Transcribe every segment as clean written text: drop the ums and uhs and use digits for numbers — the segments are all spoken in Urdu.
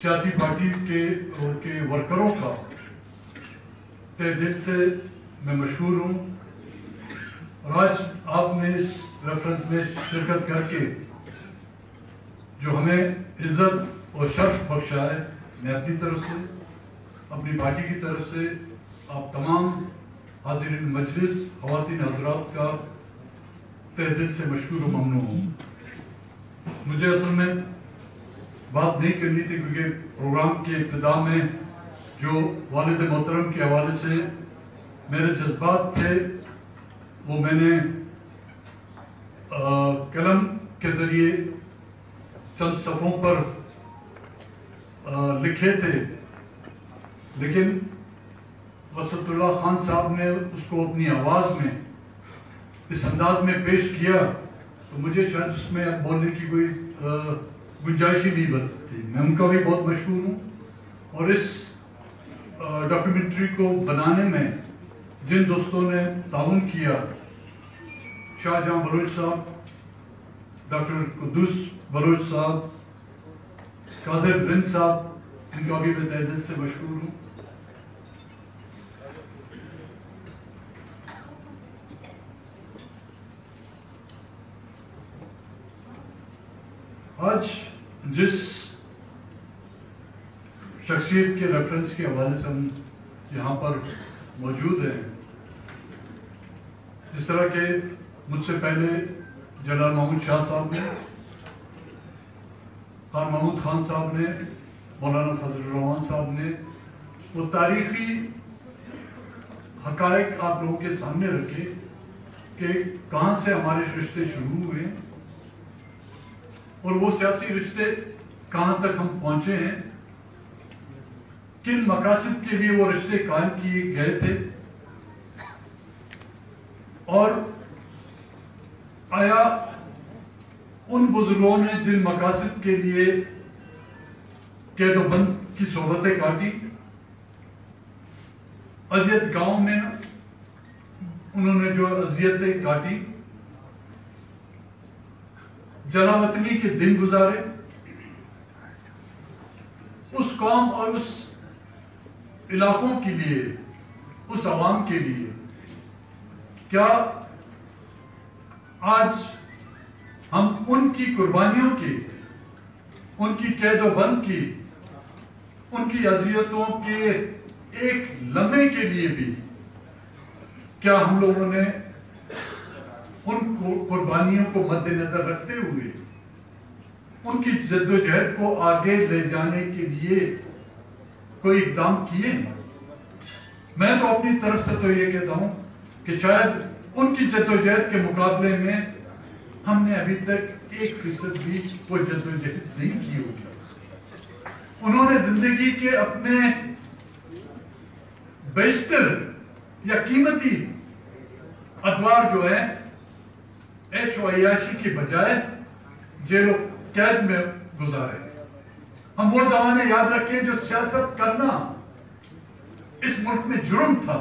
سیاسی پارٹی کے ورکروں کا تہ دل سے میں مشکور ہوں اور آج آپ نے اس ریفرنس میں شرکت کر کے جو ہمیں عزت اور شرف بخشا ہے، میں اپنی طرف سے، اپنی پارٹی کی طرف سے آپ تمام حاضرین مجلس خواتین حضرات کا تہ دل سے مشکور و ممنون ہوں۔ مجھے اصل میں بات نہیں کرنی تھی کیونکہ پروگرام کی ابتدا میں جو والد محترم کے حوالے سے میرے جذبات تھے وہ میں نے قلم کے ذریعے چند صفحوں پر لکھے تھے، لیکن وسط اللہ خان صاحب نے اس کو اپنی آواز میں اس انداز میں پیش کیا تو مجھے شاید اس میں بولنے کی کوئی گنجائش ہی نہیں بنتی۔ میں ان کا بھی بہت مشکور ہوں اور اس ڈاکیومنٹری کو بنانے میں جن دوستوں نے تعاون کیا، شاہ جہاں بلوچ صاحب، ڈاکٹر قدوس بلوچ صاحب، قادر بن صاحب، ان کا بھی میں تہ دل سے مشکور ہوں۔ آج جس شخصیت کے ریفرنس کے حوالے سے ہم یہاں پر موجود ہیں، جس طرح کہ مجھ سے پہلے جنرل محمود شاہ صاحب نے، خان محمود خان صاحب نے، مولانا فضل الرحمان صاحب نے وہ تاریخی حقائق آپ لوگوں کے سامنے رکھے کہ کہاں سے ہمارے رشتے شروع ہوئے اور وہ سیاسی رشتے کہاں تک ہم پہنچے ہیں، کن مقاصد کے لیے وہ رشتے قائم کیے گئے تھے، اور آیا ان بزرگوں نے جن مقاصد کے لیے قید و بند کی صحبتیں کاٹی، اذیت گاؤں میں انہوں نے جو اذیتیں کاٹی، جلا وطنی کے دن گزارے، اس قوم اور اس علاقوں کے لیے، اس عوام کے لیے، کیا آج ہم ان کی قربانیوں کی، ان کی قید و بند کی، ان کی اذیتوں کے ایک لمحے کے لیے بھی کیا ہم لوگوں نے ان قربانیوں کو مد نظر رکھتے ہوئے ان کی جد و جہد کو آگے لے جانے کے لیے کوئی اقدام کیے ہیں؟ میں تو اپنی طرف سے تو یہ کہتا ہوں کہ شاید ان کی جد و جہد کے مقابلے میں ہم نے ابھی تک 1% بھی وہ جد و جہد نہیں کی ہوگی۔ انہوں نے زندگی کے اپنے بیشتر یا قیمتی ادوار جو ہے عیش و عیاشی کی بجائے جیل و قید میں گزارے۔ ہم وہ زمانے یاد رکھیں جو سیاست کرنا اس ملک میں جرم تھا،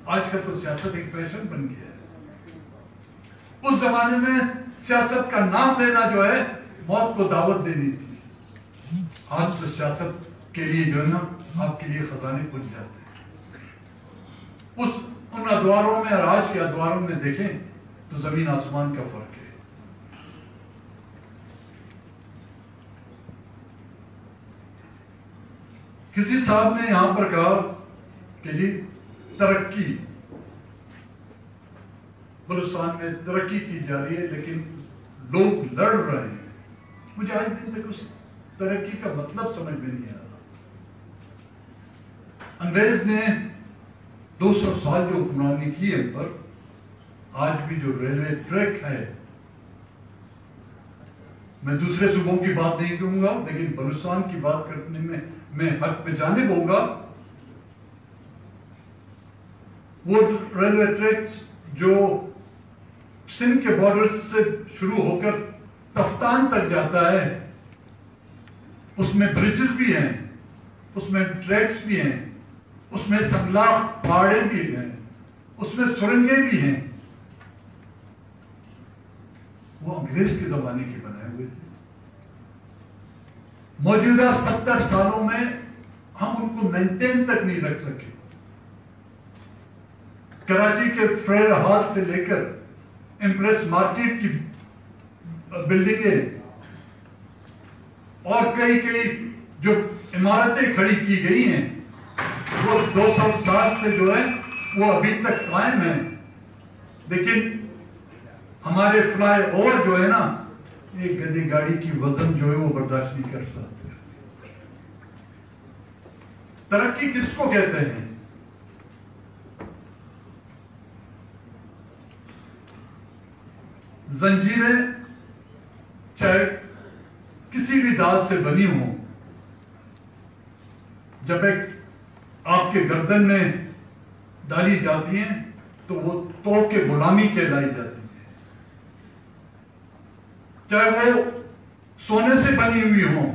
آج کل تو سیاست ایک فیشن بن گیا ہے۔ اس زمانے میں سیاست کا نام لینا جو ہے موت کو دعوت دینی تھی، آج تو سیاست کے لیے جو ہے نا آپ کے لیے خزانے کھل جاتے ہیں۔ ان ادواروں میں اور آج کے ادواروں میں دیکھیں تو زمین آسمان کا فرق ہے۔ کسی صاحب نے یہاں پر کہا کہ جی ترقی، بلوچستان میں ترقی کی جا رہی ہے لیکن لوگ لڑ رہے ہیں۔ مجھے آج دن تک اس ترقی کا مطلب سمجھ میں نہیں آ رہا۔ انگریز نے 200 سال جو حکمرانی کی ان پر، آج بھی جو ریلوے ٹریک ہے، میں دوسرے صوبوں کی بات نہیں کروں گا لیکن بلوچستان کی بات کرنے میں حق پہ جانب ہوگا، وہ ریلوے ٹریک جو سندھ کے بارڈر سے شروع ہو کر تفتان تک جاتا ہے، اس میں برجز بھی ہیں، اس میں ٹریکس بھی ہیں، اس میں سنگلاخ پہاڑیں بھی ہیں، اس میں سرنگیں بھی ہیں، وہ انگریز کے زمانے کے بنائے ہوئے تھے۔ موجودہ 70 سالوں میں ہم ان کو مینٹین تک نہیں رکھ سکے. کراچی کے فریر ہال سے لے کر امپریس مارکیٹ کی بلڈنگیں اور کئی جو عمارتیں کھڑی کی گئی ہیں وہ 200 سال سے جو ہے وہ ابھی تک قائم ہیں. لیکن ہمارے فلائی اوور جو ہے نا، ایک گدی گاڑی کی وزن جو ہے وہ برداشت نہیں کر سکتے. ترقی کس کو کہتے ہیں؟ زنجیریں چاہے کسی بھی دال سے بنی ہوں، جب ایک آپ کے گردن میں ڈالی جاتی ہیں تو وہ توڑ کے غلامی کہلائی جاتی ہے. چاہے وہ سونے سے بنی ہوئی ہوں،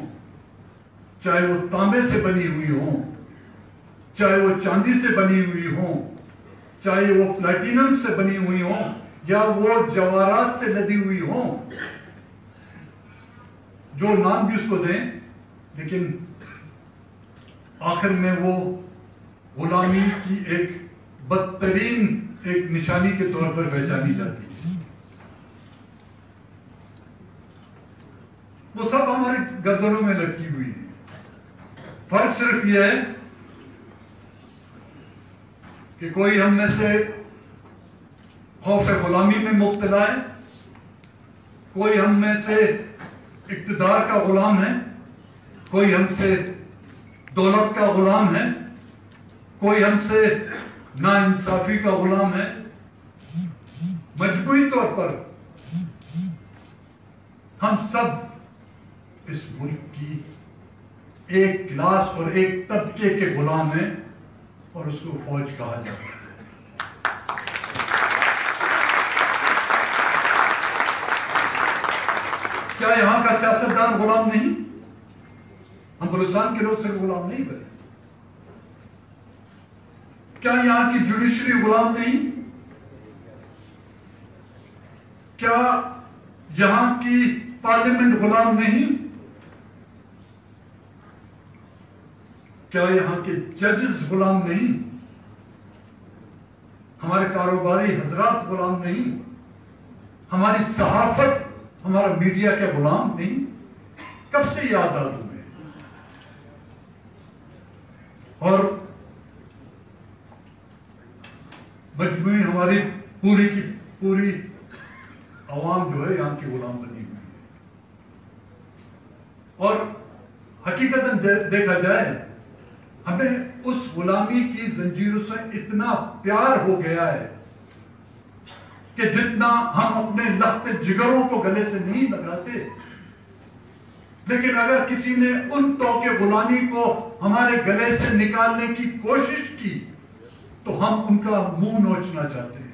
چاہے وہ تانبے سے بنی ہوئی ہوں، چاہے وہ چاندی سے بنی ہوئی ہوں، چاہے وہ پلیٹینم سے بنی ہوئی ہوں، یا وہ جواہرات سے لدی ہوئی ہوں، جو نام بھی اس کو دیں، لیکن آخر میں وہ غلامی کی ایک بدترین ایک نشانی کے طور پر پہچانی جاتی ہے. وہ سب ہماری گردنوں میں لٹکی ہوئی ہے. فرق صرف یہ ہے کہ کوئی ہم میں سے خوف غلامی میں مبتلا ہے، کوئی ہم میں سے اقتدار کا غلام ہے، کوئی ہم سے دولت کا غلام ہے، کوئی ہم سے ناانصافی کا غلام ہے. مجموعی طور پر ہم سب اس ملک کی ایک کلاس اور ایک طبقے کے غلام ہیں، اور اس کو فوج کہا جاتا ہے. کیا یہاں کا سیاستدان غلام نہیں؟ ہم بلوچستان کے لوگ صرف غلام نہیں بنے. کیا یہاں کی جوڈیشری غلام نہیں؟ کیا یہاں کی پارلیمنٹ غلام نہیں؟ کیا یہاں کے ججز غلام نہیں؟ ہمارے کاروباری حضرات غلام نہیں؟ ہماری صحافت، ہمارا میڈیا کے غلام نہیں؟ کب سے یہ آزاد ہوئے؟ اور مجموعی ہماری پوری کی پوری عوام جو ہے یہاں کی غلام بنی ہوئی ہے. اور حقیقت دیکھا جائے، ہمیں اس غلامی کی زنجیروں سے اتنا پیار ہو گیا ہے کہ جتنا ہم اپنے لخت جگروں کو گلے سے نہیں لگاتے، لیکن اگر کسی نے ان توقع غلامی کو ہمارے گلے سے نکالنے کی کوشش کی تو ہم ان کا منہ نوچنا چاہتے ہیں.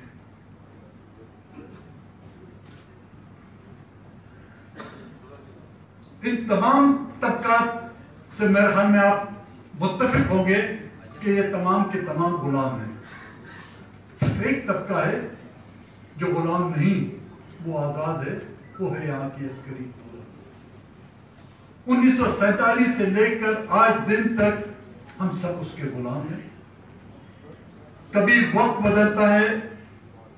ان تمام طبقات سے میرے خیال میں آپ متفق ہوں گے کہ یہ تمام کے تمام غلام ہیں. صرف ایک طبقہ ہے جو غلام نہیں، وہ آزاد ہے، وہ ہے یہاں کی عسکری. 1947 سے لے کر آج دن تک ہم سب اس کے غلام ہیں. کبھی وقت بدلتا ہے،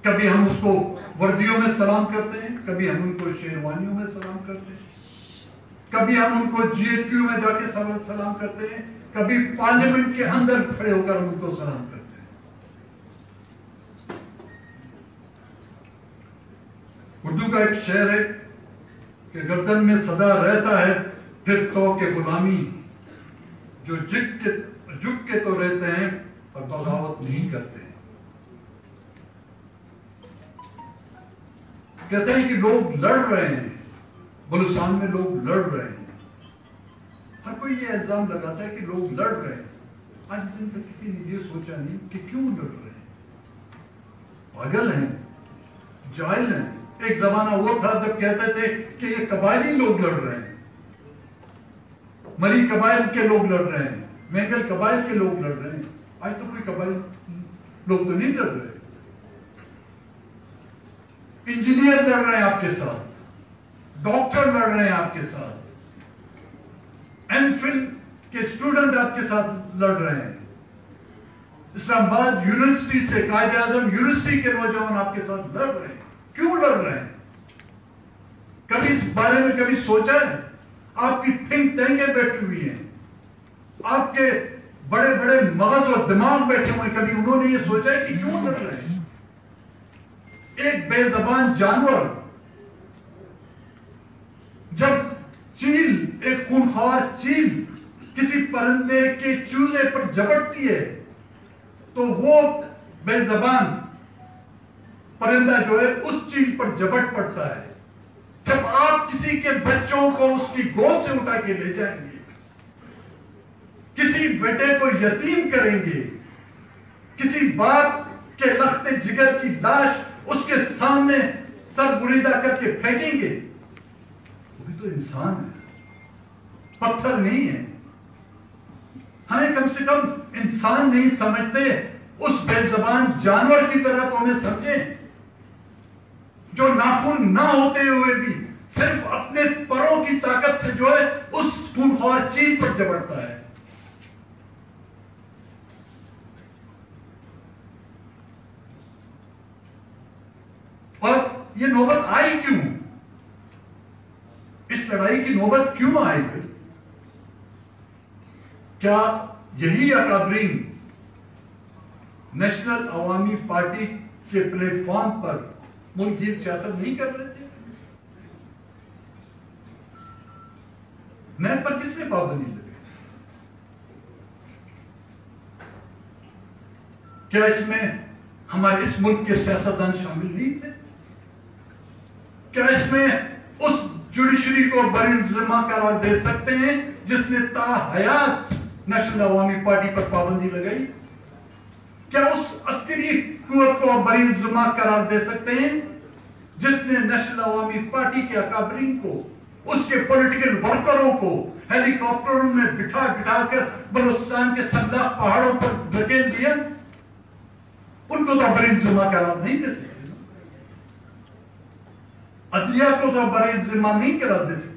کبھی ہم اس کو وردیوں میں سلام کرتے ہیں، کبھی ہم ان کو شیروانیوں میں سلام کرتے ہیں، کبھی ہم ان کو جی ایچ کیو میں جا کے سلام کرتے ہیں، کبھی پارلیمنٹ کے اندر کھڑے ہو کر ہم ان کو سلام کرتے ہیں. اردو کا ایک شعر ہے کہ گردن میں صدا رہتا ہے پھر تو کہ غلامی، جو جھک کے تو رہتے ہیں اور بغاوت نہیں کرتے ہیں. کہتے ہیں کہ لوگ لڑ رہے ہیں، بلوچستان میں لوگ لڑ رہے ہیں. ہر کوئی یہ الزام لگاتا ہے کہ لوگ لڑ رہے ہیں. آج دن تک کسی نے یہ سوچا نہیں کہ کیوں لڑ رہے ہیں. پاگل ہیں، جاہل ہیں. ایک زمانہ وہ تھا جب کہتے تھے کہ یہ قبائلی لوگ لڑ رہے ہیں، مری قبائل کے لوگ لڑ رہے ہیں، مینگل قبائل کے لوگ لڑ رہے ہیں. آج تو کوئی قبائل لوگ تو نہیں لڑ رہے. انجینئر لڑ رہے ہیں آپ کے ساتھ، ڈاکٹر لڑ رہے ہیں آپ کے ساتھ، ایم فل کے اسٹوڈنٹ آپ کے ساتھ لڑ رہے ہیں، اسلام آباد یونیورسٹی سے، قائد اعظم یونیورسٹی کے نوجوان آپ کے ساتھ لڑ رہے ہیں. کیوں لڑ رہے ہیں؟ کبھی اس بارے میں کبھی سوچا ہے؟ آپ کی تھنک ٹینکیں بیٹھی ہوئی ہیں، آپ کے بڑے بڑے مغز اور دماغ بیٹھے ہوئے ہیں، کبھی انہوں نے یہ سوچا ہے کہ کیوں لڑ رہے ہیں؟ ایک بے زبان جانور جب چیل، ایک خونخوار چیل کسی پرندے کے چوزے پر جھپٹتی ہے تو وہ بے زبان پرندہ جو ہے اس چیل پر جھپٹ پڑتا ہے. جب آپ کسی کے بچوں کو اس کی گود سے اٹھا کے لے جائیں گے، کسی بیٹے کو یتیم کریں گے، کسی باپ کے لخت جگر کی لاش اس کے سامنے سر بریدہ کر کے پھینکیں گے، وہ بھی تو انسان ہے، پتھر نہیں ہے. ہمیں کم سے کم انسان نہیں سمجھتے، اس بے زبان جانور کی طرح تو ہمیں سمجھیں جو ناخن نہ ہوتے ہوئے بھی صرف اپنے پروں کی طاقت سے جو ہے اس خونخوار چیل پر جھپٹتا ہے. اور یہ نوبت آئی کیوں؟ اس لڑائی کی نوبت کیوں آئی؟ کیا یہی اکابرین نیشنل عوامی پارٹی کے پلیٹ فارم پر ملک گیر سیاست نہیں کر رہے تھے؟ نیب پر کس نے پابندی لگائی؟ کیا اس میں ہمارے اس ملک کے سیاستدان شامل نہیں تھے؟ کیا اس میں اس جوڈیشری کو بری ذمہ قرار دے سکتے ہیں جس نے تا حیات نیشنل عوامی پارٹی پر پابندی لگائی؟ کیا اس عسکری قوت کو بری ذمہ قرار دے سکتے ہیں جس نے نیشنل عوامی پارٹی کے اکابرین کو، اس کے پولیٹیکل ورکروں کو ہیلی کاپٹروں میں بٹھا کر بلوچستان کے سنداخ پہاڑوں پر دھکیل دیا؟ ان کو تو بری ذمہ قرار نہیں دے سکتے. عدلیہ کو تو بری ذمہ نہیں قرار دے سکتے.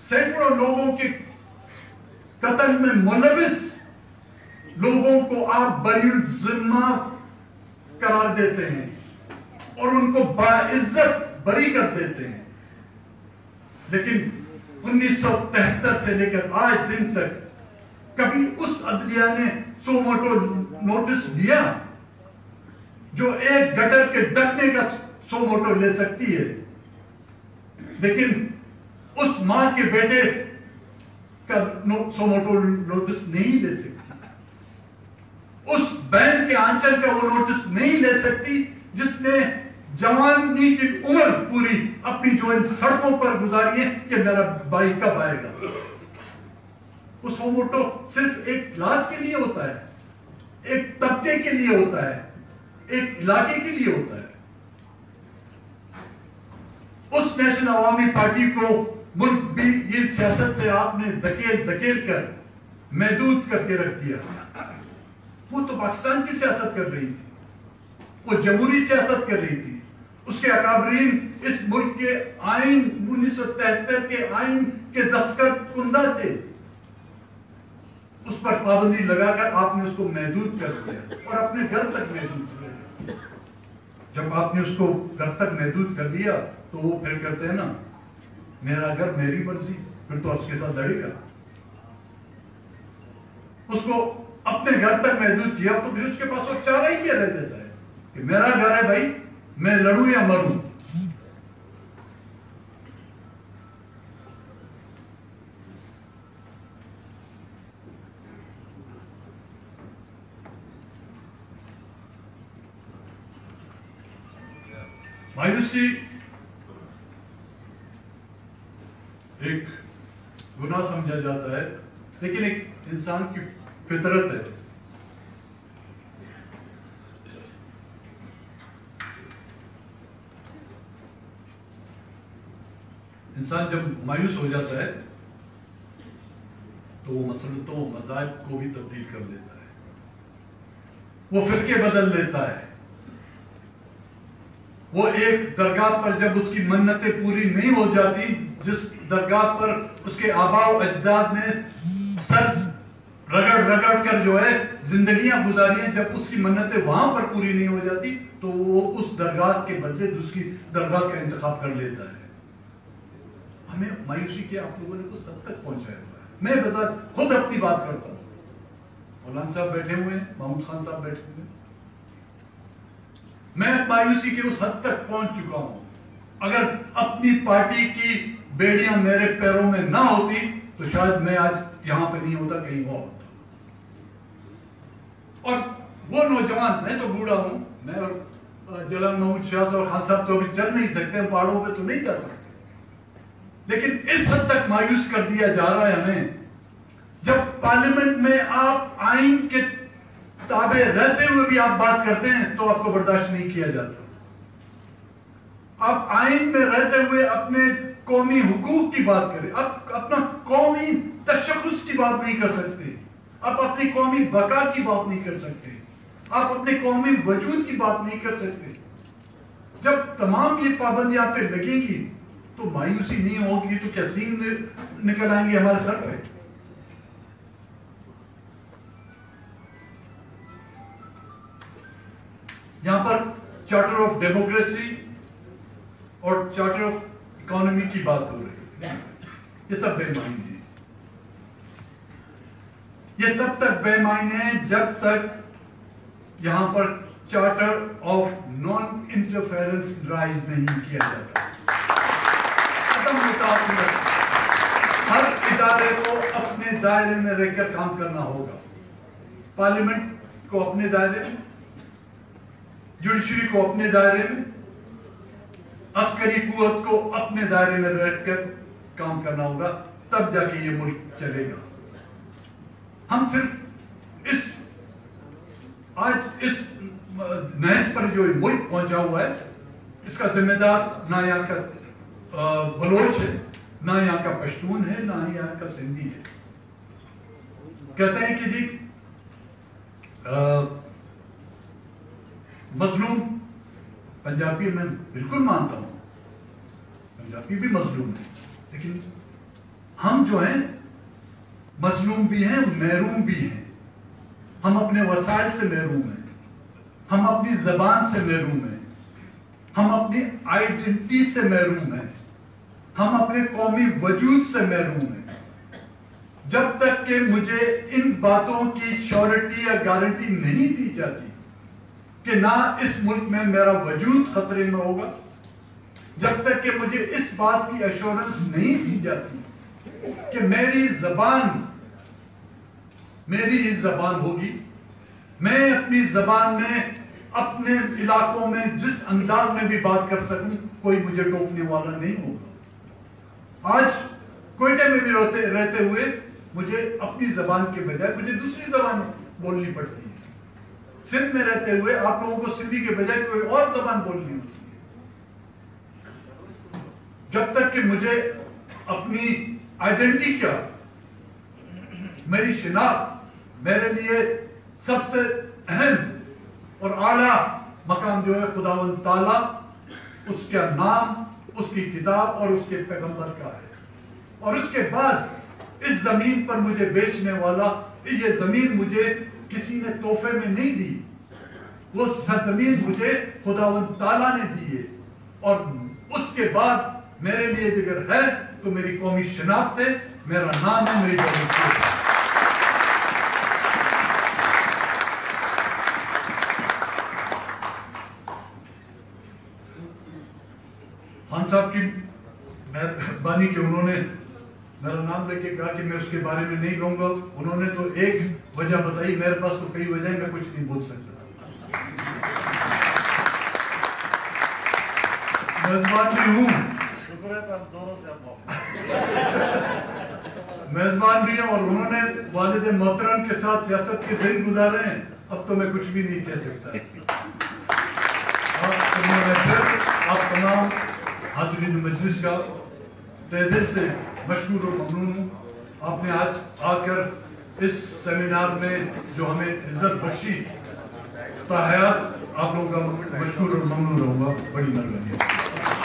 سینکڑوں لوگوں کے قتل میں ملوث لوگوں کو آپ بری ذمہ قرار دیتے ہیں اور ان کو باعزت بری کر دیتے ہیں. لیکن 1973 سے لے کر آج دن تک کبھی اس عدلیہ نے سو موٹو نوٹس لیا جو ایک گٹر کے ڈکنے کا سو موٹو لے سکتی ہے، لیکن اس ماں کے بیٹے کا سو موٹو نوٹس نہیں لے سکتی، اس بہن کے آنچل کا وہ نوٹس نہیں لے سکتی جس نے جوانی کی عمر پوری اپنی جو ان سڑکوں پر گزاری ہے کہ میرا بھائی کب آئے گا. وہ سو موٹو صرف ایک کلاس کے لیے ہوتا ہے، ایک طبقے کے لیے ہوتا ہے، ایک علاقے کے لیے ہوتا ہے. اس نیشنل عوامی پارٹی کو ملک بھی یہ سیاست سے آپ نے دھکیل کر محدود کر کے رکھ دیا. وہ تو پاکستان کی سیاست کر رہی تھی، وہ جمہوری سیاست کر رہی تھی. اس کے اکابرین اس ملک کے آئین 1973 کے آئین کے دستخط کنندہ تھے. اس پر پابندی لگا کر آپ نے اس کو محدود کر دیا اور اپنے گھر تک محدود کر دیا. جب آپ نے اس کو گھر تک محدود کر دیا تو وہ پھر کہتے ہیں نا میرا گھر میری مرضی، پھر تو اس کے ساتھ لڑے گا. اس کو اپنے گھر تک محدود کیا تو پھر اس کے پاس وہ چارہ ہی کیا رہ جاتا ہے کہ میرا گھر ہے بھائی، میں لڑوں یا مروں. مایوسی ایک گناہ سمجھا جاتا ہے، لیکن ایک انسان کی فطرت ہے. انسان جب مایوس ہو جاتا ہے تو وہ مسلطوں مذاہب کو بھی تبدیل کر لیتا ہے، وہ فرقے بدل لیتا ہے. وہ ایک درگاہ پر جب اس کی منتیں پوری نہیں ہو جاتی، جس درگاہ پر اس کے آباء و اجداد نے سر رگڑ رگڑ کر جو ہے زندگیاں گزاری ہیں، جب اس کی منتیں وہاں پر پوری نہیں ہو جاتی تو وہ اس درگاہ کے بدلے دوسری درگاہ کا انتخاب کر لیتا ہے۔ ہمیں مایوسی کے آپ لوگوں نے کچھ حد تک پہنچایا ہوا ہے۔ میں بذات خود اپنی بات کرتا ہوں، مولانا صاحب بیٹھے ہوئے ہیں، محمود خان صاحب بیٹھے ہوئے ہیں، میں مایوسی کے اس حد تک پہنچ چکا ہوں۔ اگر اپنی پارٹی کی بیڑیاں میرے پیروں میں نہ ہوتی تو شاید میں آج یہاں پہ نہیں ہوتا، کہیں اور ہوتا۔ اور وہ نوجوان، میں تو بوڑھا ہوں، میں اور جلال محمود شاہ اور خان صاحب تو ابھی چل نہیں سکتے، پہاڑوں پہ تو نہیں جا سکتے، لیکن اس حد تک مایوس کر دیا جا رہا ہے ہمیں، جب پارلیمنٹ میں آپ آئین کے تابع رہتے ہوئے بھی آپ بات کرتے ہیں تو آپ کو برداشت نہیں کیا جاتا۔ آپ آئین میں رہتے ہوئے اپنے قومی حقوق کی بات کریں، آپ اپنا قومی تشخص کی بات نہیں کر سکتے، آپ اپنی قومی بقا کی بات نہیں کر سکتے، آپ اپنے قومی وجود کی بات نہیں کر سکتے۔ جب تمام یہ پابندیاں پہ لگیں گی تو مایوسی نہیں ہوگی تو کیا سین نکل آئیں گے ہمارے سر پہ؟ یہاں پر چارٹر آف ڈیموکریسی اور چارٹر آف اکانومی کی بات ہو رہی ہے، یہ سب بے معنی ہے۔ یہ تب تک بے معنی ہے جب تک یہاں پر charter of non interference raise نہیں کیا جاتا۔ ہر ادارے کو اپنے دائرے میں رہ کر کام کرنا ہوگا، پارلیمنٹ کو اپنے دائرے میں، جوڈیشری کو اپنے دائرے میں، عسکری قوت کو اپنے دائرے میں رہ کر کام کرنا ہوگا، تب جا کے یہ ملک چلے گا۔ ہم صرف آج اس نہج پر جو ملک پہنچا ہوا ہے اس کا ذمہ دار نہ یہاں کا بلوچ ہے، نہ یہاں کا پشتون ہے، نہ یہاں کا سندھی ہے۔ کہتے ہیں کہ جی مظلوم پنجابی، میں بالکل مانتا ہوں پنجابی بھی مظلوم ہے، لیکن ہم جو ہیں مظلوم بھی ہیں، محروم بھی ہیں۔ ہم اپنے وسائل سے محروم ہیں، ہم اپنی زبان سے محروم ہیں، ہم اپنی آئیڈینٹی سے محروم ہیں، ہم اپنے قومی وجود سے محروم ہیں۔ جب تک کہ مجھے ان باتوں کی شیورٹی یا گارنٹی نہیں دی جاتی کہ نہ اس ملک میں میرا وجود خطرے میں ہوگا، جب تک کہ مجھے اس بات کی ایشورنس نہیں دی جاتی کہ میری زبان ہوگی، میں اپنی زبان میں اپنے علاقوں میں جس انداز میں بھی بات کر سکوں کوئی مجھے ٹوکنے والا نہیں ہوگا۔ آج کوئٹہ میں بھی رہتے ہوئے مجھے اپنی زبان کے بجائے مجھے دوسری زبان بولنی پڑتی ہے۔ سندھ میں رہتے ہوئے آپ لوگوں کو سندھی کے بجائے کوئی اور زبان بولنی ہوتی ہے۔ جب تک کہ مجھے اپنی آئیڈینٹی کیا، میری شناخت، میرے لیے سب سے اہم اور اعلیٰ مقام جو ہے خداوند تعالیٰ، اس کا نام، اس کی کتاب اور اس کے پیغمبر کا ہے۔ اور اس کے بعد اس زمین پر مجھے بیچنے والا، یہ زمین مجھے کسی نے تحفے میں نہیں دی، وہ زمین مجھے خداوند تعالیٰ نے دی ہے۔ اور اس کے بعد میرے لیے اگر ہے تو میری قومی شناخت ہے، میرا نام ہے، میری جنسیت ہے۔ خان صاحب کی مہربانی کہ انہوں نے میرا نام لے کے کہا کہ میں اس کے بارے میں نہیں لوں گا۔ انہوں نے تو ایک وجہ بتائی، میرے پاس تو کئی وجہیں، میں کچھ نہیں بول سکتا۔ میزبان بھی ہوں، میزبان بھی ہوں، اور انہوں نے والد محترم کے ساتھ سیاست کے دن گزارے ہیں، اب تو میں کچھ بھی نہیں کہہ سکتا۔ آپ تمام حاضرین مجلس کا تہ دل سے مشکور و ممنون ہوں۔ آپ نے آج آ کر اس سیمینار میں جو ہمیں عزت بخشی، تا حیات آپ لوگوں کا مشکور اور ممنون رہوں گا. بڑی مہربانی.